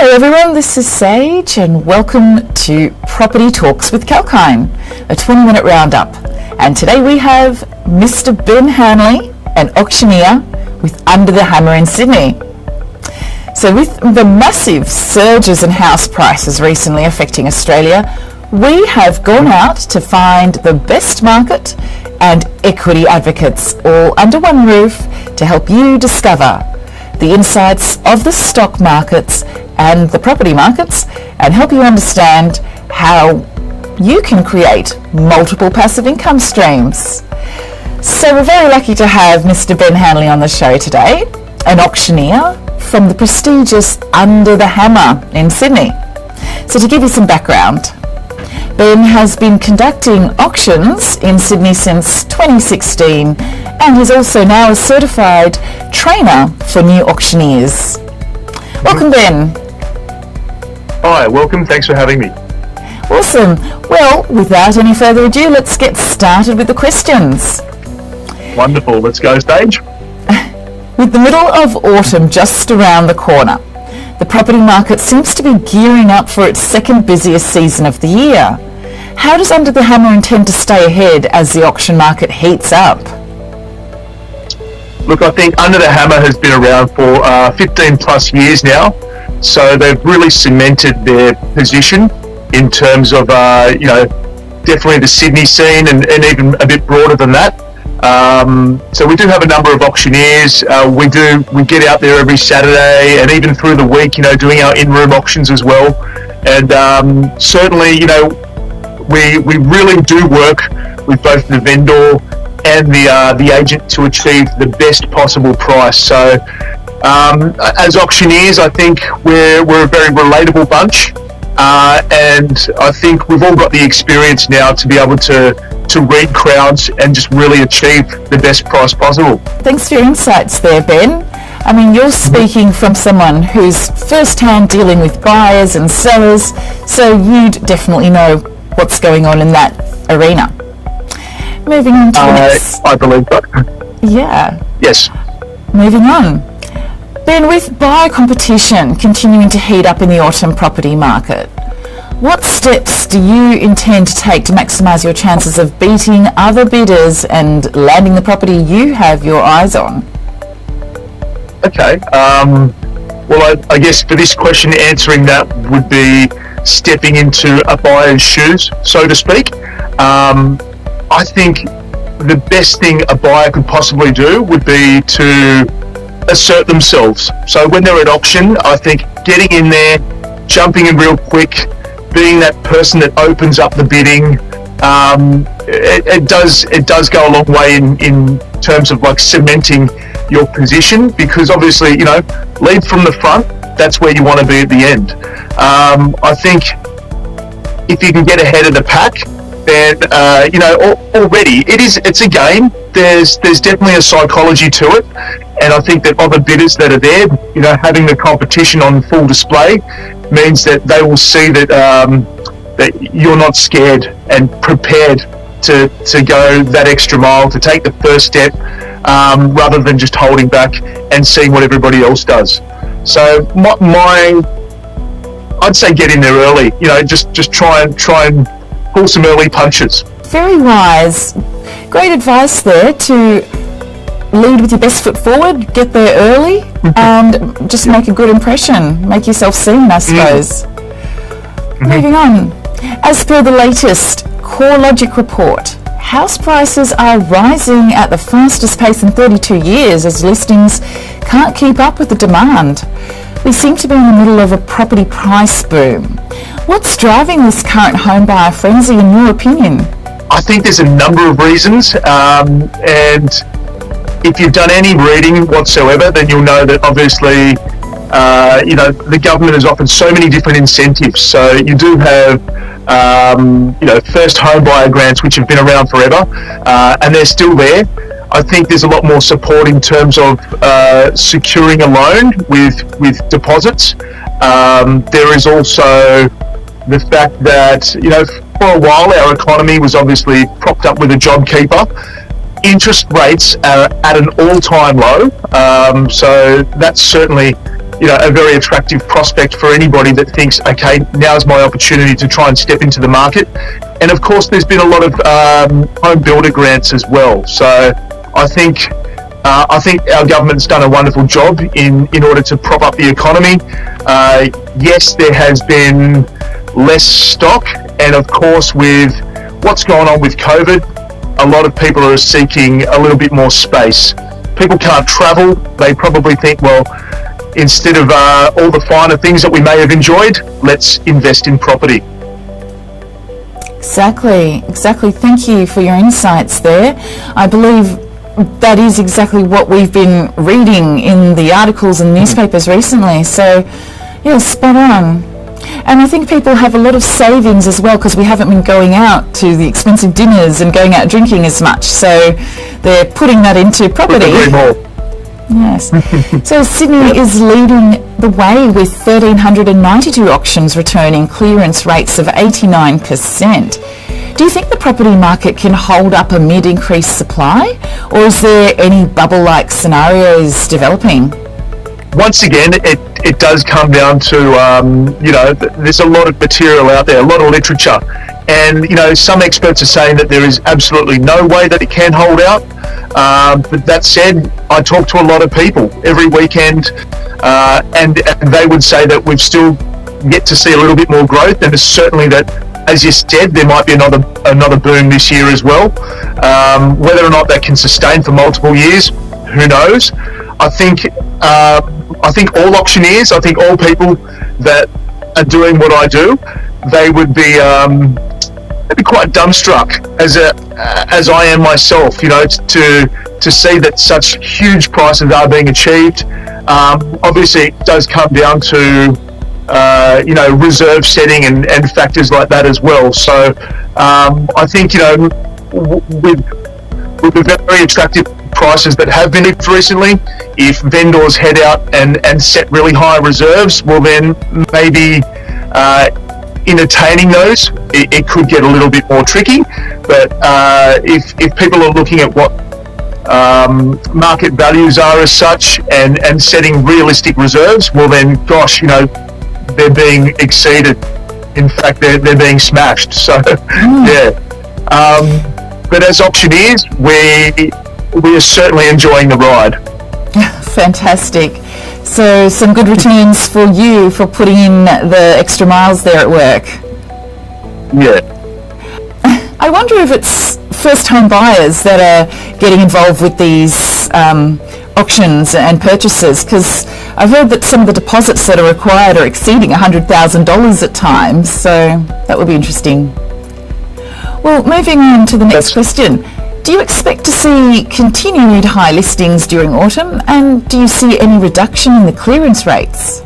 Hello everyone, this is Sage and welcome to Property Talks with Kalkine, a 20-minute roundup. And today we have Mr. Ben Hanley, an auctioneer with Under the Hammer in Sydney. So with the massive surges in house prices recently affecting Australia, we have gone out to find the best market and equity advocates all under one roof to help you discover the insights of the stock markets and the property markets and help you understand how you can create multiple passive income streams. So we're very lucky to have Mr. Ben Hanley on the show today, an auctioneer from the prestigious Under the Hammer in Sydney. So to give you some background, Ben has been conducting auctions in Sydney since 2016 and is also now a certified trainer for new auctioneers. Welcome, Ben. Hi, welcome. Thanks for having me. Awesome. Well, without any further ado, let's get started with the questions. Wonderful. Let's go, Stage. With the middle of autumn just around the corner, the property market seems to be gearing up for its second busiest season of the year. How does Under the Hammer intend to stay ahead as the auction market heats up? Look, I think Under the Hammer has been around for 15 plus years now. So they've really cemented their position in terms of, definitely the Sydney scene and even a bit broader than that. So we do have a number of auctioneers. We get out there every Saturday and even through the week, doing our in-room auctions as well. And certainly, we really do work with both the vendor and the agent to achieve the best possible price. So as auctioneers, I think we're a very relatable bunch, and I think we've all got the experience now to be able to read crowds and just really achieve the best price possible. Thanks for your insights there, Ben. I mean, you're speaking from someone who's first-hand dealing with buyers and sellers, so you'd definitely know what's going on in that arena. Moving on to the next... I believe so. Yeah. Yes. Moving on. Ben, with buyer competition continuing to heat up in the autumn property market, what steps do you intend to take to maximise your chances of beating other bidders and landing the property you have your eyes on? Okay. Well, I guess for this question, answering that would be stepping into a buyer's shoes, so to speak. I think the best thing a buyer could possibly do would be to assert themselves. So when they're at auction, I think getting in there, jumping in real quick, being that person that opens up the bidding, it does go a long way in terms of like cementing your position, because obviously, lead from the front, that's where you want to be at the end. I think if you can get ahead of the pack, then already it's a game. There's definitely a psychology to it, and I think that other bidders that are there, having the competition on full display means that they will see that that you're not scared and prepared to go that extra mile, to take the first step, rather than just holding back and seeing what everybody else does. So I'd say get in there early. Just try and pull some early punches. Very wise. Great advice there to lead with your best foot forward, get there early, and just make a good impression. Make yourself seen, I suppose. Moving on. As per the latest CoreLogic report, house prices are rising at the fastest pace in 32 years as listings can't keep up with the demand. We seem to be in the middle of a property price boom. What's driving this current home buyer frenzy in your opinion? I think there's a number of reasons, and if you've done any reading whatsoever, then you'll know that obviously, the government has offered so many different incentives. So you do have, first home buyer grants, which have been around forever, and they're still there. I think there's a lot more support in terms of securing a loan with deposits. There is also the fact that, for a while our economy was obviously propped up with a JobKeeper. Interest rates are at an all-time low, so that's certainly a very attractive prospect for anybody that thinks, okay, now's my opportunity to try and step into the market. And of course, there's been a lot of home builder grants as well. So I think our government's done a wonderful job in order to prop up the economy. Yes, there has been less stock, and of course, with what's going on with COVID, a lot of people are seeking a little bit more space. People can't travel. They probably think, well, instead of all the finer things that we may have enjoyed, let's invest in property. Exactly. Thank you for your insights there. I believe that is exactly what we've been reading in the articles and newspapers recently. So, yeah, spot on. And I think people have a lot of savings as well, because we haven't been going out to the expensive dinners and going out drinking as much. So they're putting that into property. Yes. So Sydney is leading the way with 1,392 auctions returning clearance rates of 89%. Do you think the property market can hold up amid increased supply, or is there any bubble-like scenarios developing? Once again, it does come down to, there's a lot of material out there, a lot of literature. And, some experts are saying that there is absolutely no way that it can hold out. But that said, I talk to a lot of people every weekend, and they would say that we've still yet to see a little bit more growth. And it's certainly that, as you said, there might be another boom this year as well. Whether or not that can sustain for multiple years, who knows? I think all auctioneers, I think all people that are doing what I do, they would be quite dumbstruck, as I am myself, to see that such huge prices are being achieved. Obviously, it does come down to reserve setting and factors like that as well. So I think with the very attractive prices that have been recently, if vendors head out and set really high reserves, well then maybe entertaining those, it could get a little bit more tricky. But if people are looking at what market values are as such and setting realistic reserves, well then, gosh, they're being exceeded. In fact, they're being smashed. So, yeah. But as auctioneers, we are certainly enjoying the ride. Fantastic. So some good returns for you for putting in the extra miles there at work. Yeah. I wonder if it's first-time buyers that are getting involved with these auctions and purchases, because I've heard that some of the deposits that are required are exceeding $100,000 at times, so that would be interesting. Well, moving on to the next question. Do you expect to see continued high listings during autumn, and do you see any reduction in the clearance rates?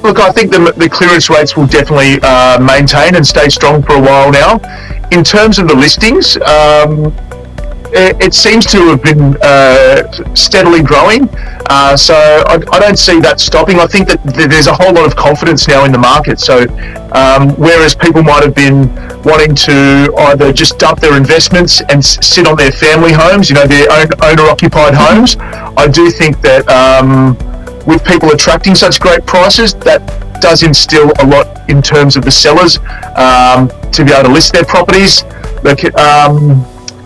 Look, I think the clearance rates will definitely maintain and stay strong for a while now. In terms of the listings, it seems to have been steadily growing, so I don't see that stopping. I think that there's a whole lot of confidence now in the market. So whereas people might have been wanting to either just dump their investments and sit on their family homes, their owner-occupied homes, I do think that with people attracting such great prices, that does instill a lot in terms of the sellers to be able to list their properties.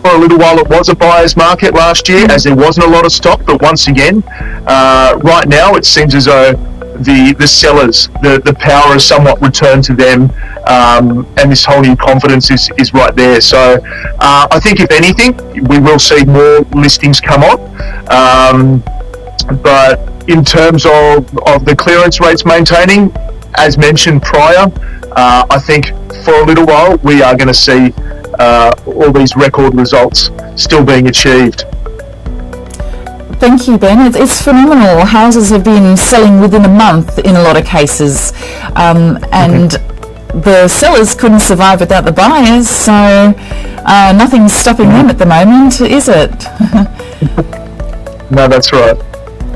For a little while it was a buyer's market last year, as there wasn't a lot of stock, but once again, right now it seems as though the sellers, the power has somewhat returned to them, and this whole new confidence is right there. So I think if anything, we will see more listings come on, but in terms of the clearance rates maintaining, as mentioned prior, I think for a little while we are going to see all these record results still being achieved. Thank you, Ben. It's phenomenal. Houses have been selling within a month in a lot of cases, and the sellers couldn't survive without the buyers, so nothing's stopping them at the moment, is it? No, that's right.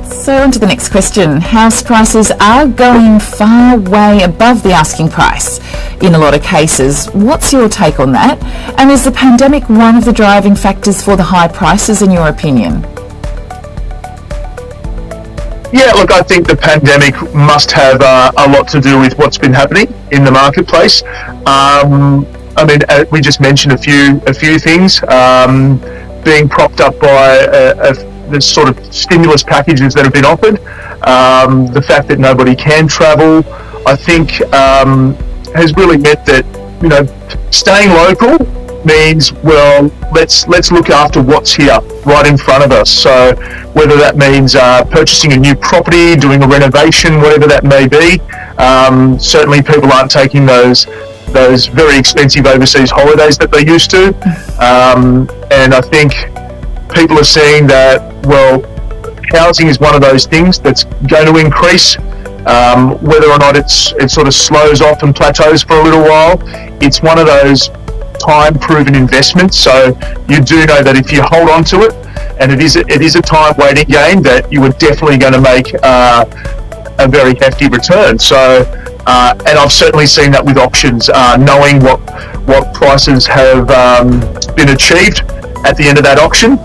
So on to the next question. House prices are going far way above the asking price in a lot of cases. What's your take on that? And is the pandemic one of the driving factors for the high prices in your opinion? Yeah, look, I think the pandemic must have a lot to do with what's been happening in the marketplace. I mean, we just mentioned a few things being propped up by the sort of stimulus packages that have been offered. The fact that nobody can travel, I think, has really meant that, you know, staying local means, well, let's look after what's here right in front of us. So whether that means purchasing a new property, doing a renovation, whatever that may be, certainly people aren't taking those very expensive overseas holidays that they used to. And I think people are seeing that, well, housing is one of those things that's going to increase. Whether or not it sort of slows off and plateaus for a little while, it's one of those time-proven investments. So you do know that if you hold on to it, and it is a time-waiting game, that you are definitely going to make a very hefty return. So, and I've certainly seen that with auctions, knowing what prices have been achieved at the end of that auction,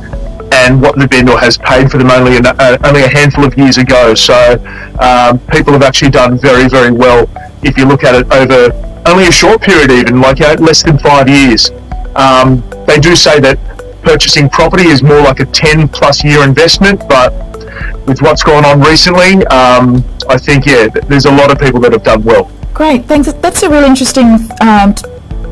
and what the vendor has paid for them only a handful of years ago. So people have actually done very, very well if you look at it over only a short period, even like less than 5 years. They do say that purchasing property is more like a 10+ year investment, but with what's gone on recently, I think, yeah, there's a lot of people that have done well. Great, thanks. That's a really interesting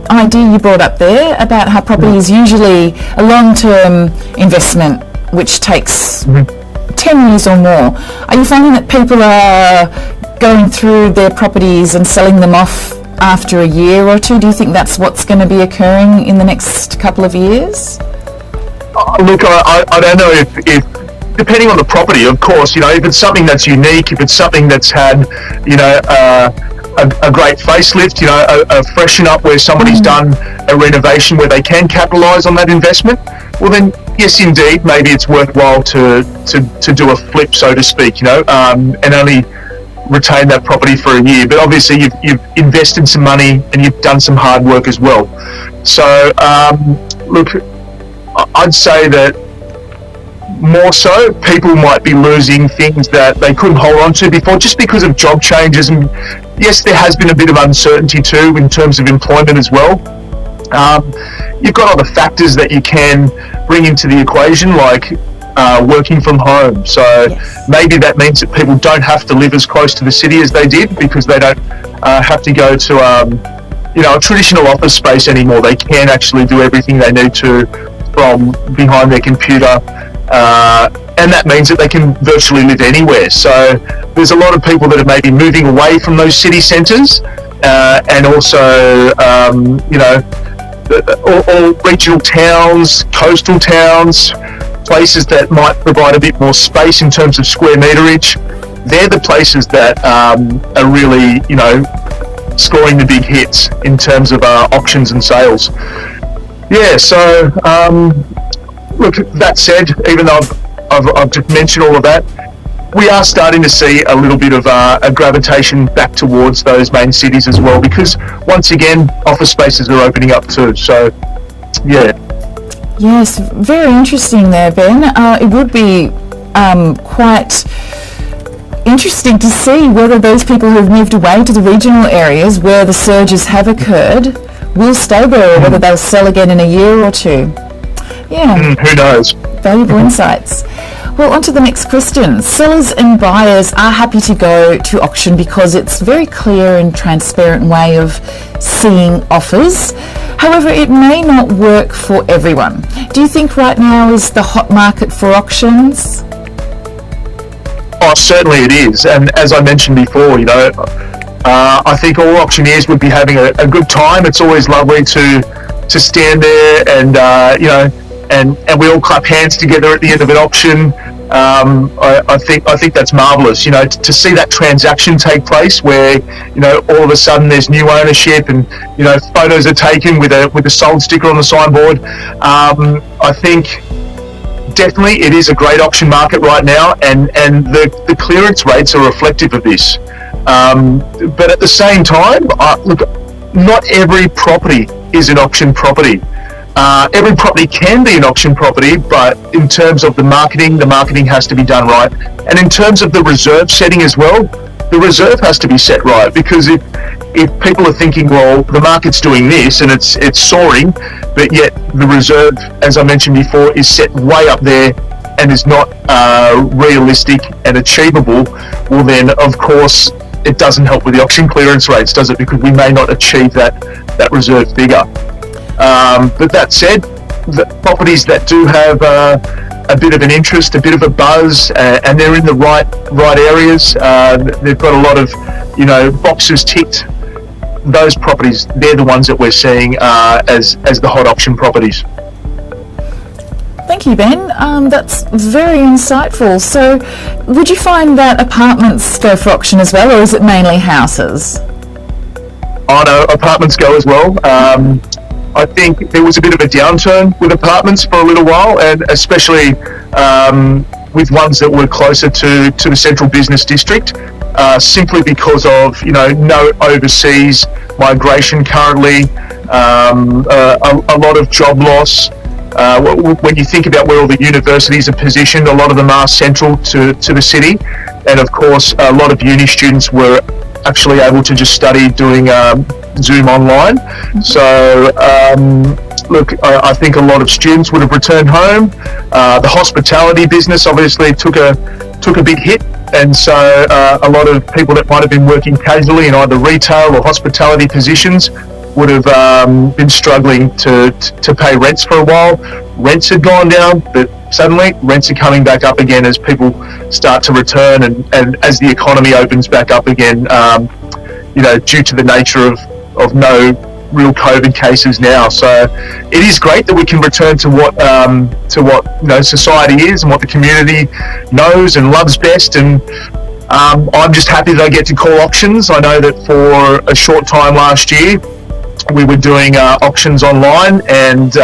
idea you brought up there about how property is usually a long-term investment which takes 10 years or more. Are you finding that people are going through their properties and selling them off after a year or two? Do you think that's what's going to be occurring in the next couple of years? Look, I don't know if depending on the property, of course, you know, if it's something that's unique, if it's something that's had, you know, a great facelift, you know, a freshen up where somebody's done a renovation where they can capitalise on that investment, well then, yes, indeed, maybe it's worthwhile to do a flip, so to speak, you know, and only retain that property for a year. But obviously, you've invested some money and you've done some hard work as well. So, look, I'd say that more so, people might be losing things that they couldn't hold on to before just because of job changes. And yes, there has been a bit of uncertainty too in terms of employment as well. You've got other factors that you can bring into the equation, like working from home. So maybe that means that people don't have to live as close to the city as they did, because they don't have to go to you know, a traditional office space anymore. They can actually do everything they need to from behind their computer. And that means that they can virtually live anywhere. So there's a lot of people that are maybe moving away from those city centres, and also, you know, all regional towns, coastal towns, places that might provide a bit more space in terms of square meterage. They're the places that are really, you know, scoring the big hits in terms of auctions and sales. Yeah, so look, that said, even though I've just mentioned all of that, we are starting to see a little bit of a gravitation back towards those main cities as well, because once again, office spaces are opening up too. So, yeah. Yes, very interesting there, Ben. It would be quite interesting to see whether those people who have moved away to the regional areas where the surges have occurred will stay there, or whether they'll sell again in a year or two. Yeah. Who knows? Valuable insights. Well, on to the next question. Sellers and buyers are happy to go to auction because it's a very clear and transparent way of seeing offers. However, it may not work for everyone. Do you think right now is the hot market for auctions? Oh, certainly it is. And as I mentioned before, you know, I think all auctioneers would be having a good time. It's always lovely to stand there and, you know, and we all clap hands together at the end of an auction. I think that's marvellous. You know, to see that transaction take place where, you know, all of a sudden there's new ownership and, you know, photos are taken with a sold sticker on the signboard. I think definitely it is a great auction market right now, and the clearance rates are reflective of this. But at the same time, look, not every property is an auction property. Every property can be an auction property, but in terms of the marketing has to be done right. And in terms of the reserve setting as well, the reserve has to be set right, because if people are thinking, well, the market's doing this and it's soaring, but yet the reserve, as I mentioned before, is set way up there and is not realistic and achievable, well then, of course, it doesn't help with the auction clearance rates, does it? Because we may not achieve that reserve figure. But that said, the properties that do have a bit of an interest, a bit of a buzz, and they're in the right areas, they've got a lot of, boxes ticked. Those properties, they're the ones that we're seeing as the hot auction properties. Thank you, Ben. That's very insightful. So, would you find that apartments go for auction as well, or is it mainly houses? Oh no, apartments go as well. I think there was a bit of a downturn with apartments for a little while, and especially with ones that were closer to the central business district, simply because of no overseas migration currently, a lot of job loss. When you think about where all the universities are positioned, a lot of them are central to the city, and of course a lot of uni students were actually able to just study doing Zoom online. So look, I think a lot of students would have returned home. The hospitality business obviously took a big hit, and so a lot of people that might have been working casually in either retail or hospitality positions would have been struggling to pay rents for a while. Rents had gone down, but suddenly rents are coming back up again as people start to return, and as the economy opens back up again, due to the nature of no real COVID cases now. So it is great that we can return to what society is and what the community knows and loves best. And I'm just happy that I get to call auctions. I know that for a short time last year, we were doing auctions online, and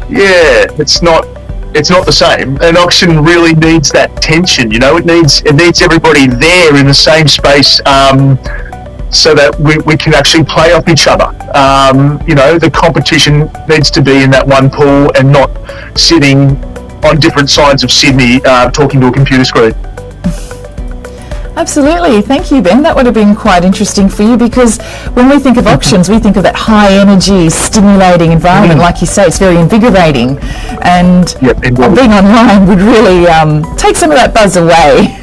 it's not the same. An auction really needs that tension, it needs everybody there in the same space, so that we can actually play off each other. The competition needs to be in that one pool and not sitting on different sides of Sydney talking to a computer screen. Absolutely. Thank you, Ben. That would have been quite interesting for you, because when we think of auctions, we think of that high energy, stimulating environment. Like you say, it's very invigorating. And being online would really take some of that buzz away.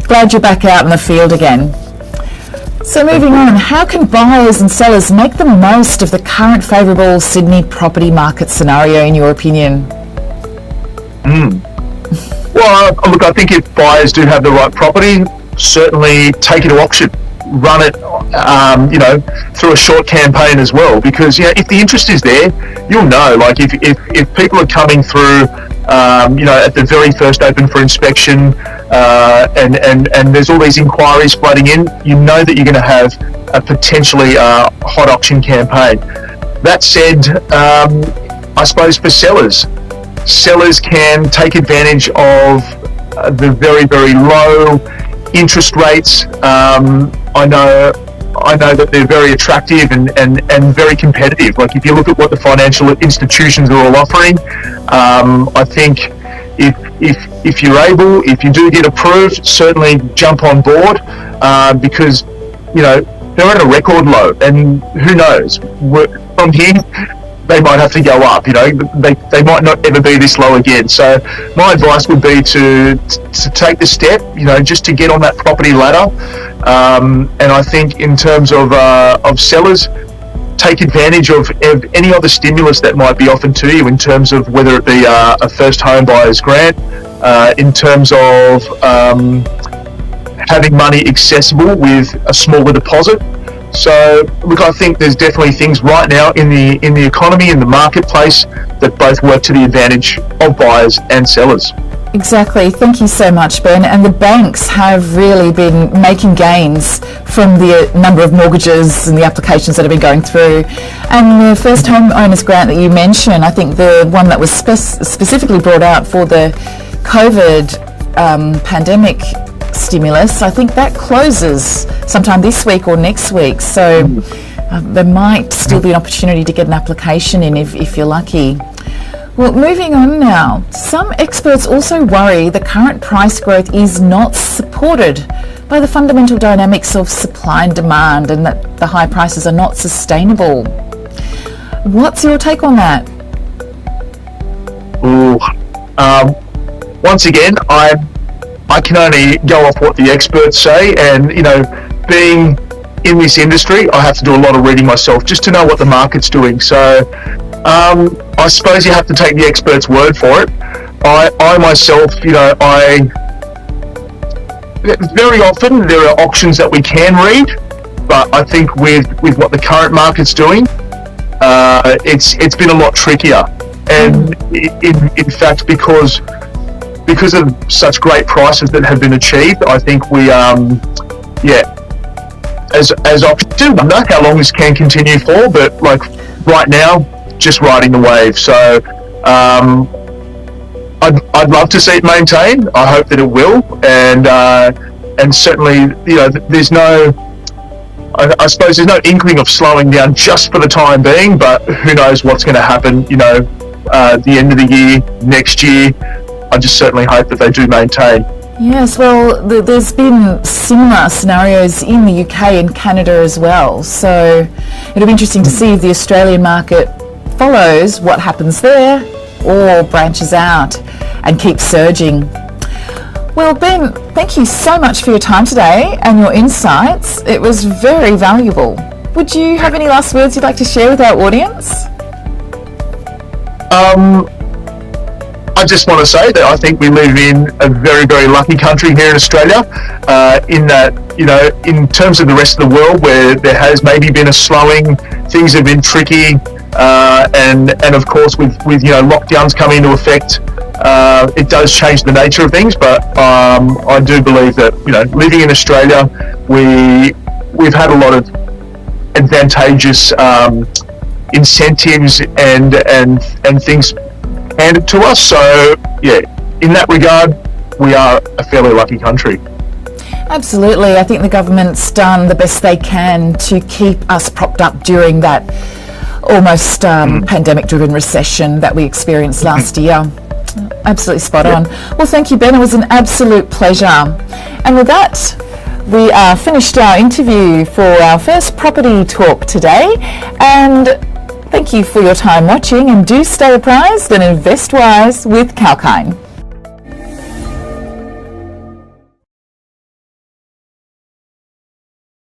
Glad you're back out in the field again. So moving on, how can buyers and sellers make the most of the current favourable Sydney property market scenario, in your opinion? Well, look, I think if buyers do have the right property, certainly take it to auction, run it, through a short campaign as well. Because if the interest is there, you'll know. Like if people are coming through, at the very first open for inspection, and there's all these inquiries flooding in, you know that you're going to have a potentially hot auction campaign. That said, I suppose for sellers can take advantage of the very, very low interest rates. I know that they're very attractive and very competitive. Like if you look at what the financial institutions are all offering, I think if you're able, if you do get approved, certainly jump on board, because they're at a record low, and who knows, from here they might have to go up. They might not ever be this low again. So my advice would be to take the step, just to get on that property ladder. And I think in terms of sellers, take advantage of any other stimulus that might be offered to you, in terms of whether it be a first home buyer's grant, in terms of having money accessible with a smaller deposit. So look, I think there's definitely things right now in the economy, in the marketplace, that both work to the advantage of buyers and sellers. Exactly. Thank you so much, Ben. And the banks have really been making gains from the number of mortgages and the applications that have been going through. And the first home owners grant that you mentioned, I think the one that was specifically brought out for the COVID pandemic stimulus, I think that closes sometime this week or next week. So there might still be an opportunity to get an application in if you're lucky. Well, moving on now. Some experts also worry the current price growth is not supported by the fundamental dynamics of supply and demand, and that the high prices are not sustainable. What's your take on that? Ooh. Once again, I can only go off what the experts say, and being in this industry, I have to do a lot of reading myself just to know what the market's doing. So I suppose you have to take the experts' word for it. I myself, very often there are auctions that we can read, but I think with what the current market's doing, it's been a lot trickier. And in fact, because of such great prices that have been achieved, I think we, as auctions, do wonder how long this can continue for. But like right now, just riding the wave. So I'd love to see it maintain. I hope that it will, and certainly, there's no. I suppose there's no inkling of slowing down just for the time being, but who knows what's going to happen, the end of the year, next year. I just certainly hope that they do maintain. Yes, well, there's been similar scenarios in the UK and Canada as well, so it'll be interesting to see if the Australian market follows what happens there or branches out and keeps surging. Well, Ben, thank you so much for your time today and your insights. It was very valuable. Would you have any last words you'd like to share with our audience? I just want to say that I think we live in a very, very lucky country here in Australia, in that, in terms of the rest of the world where there has maybe been a slowing, things have been tricky, and of course with lockdowns coming into effect, it does change the nature of things, but I do believe that, living in Australia, we've had a lot of advantageous incentives and things handed to us. So in that regard, we are a fairly lucky country. Absolutely. I think the government's done the best they can to keep us propped up during that almost pandemic-driven recession that we experienced last year. Absolutely spot on. Well, thank you, Ben. It was an absolute pleasure. And with that, we finished our interview for our first property talk today. And thank you for your time watching, and do stay apprised and invest wise with Kalkine.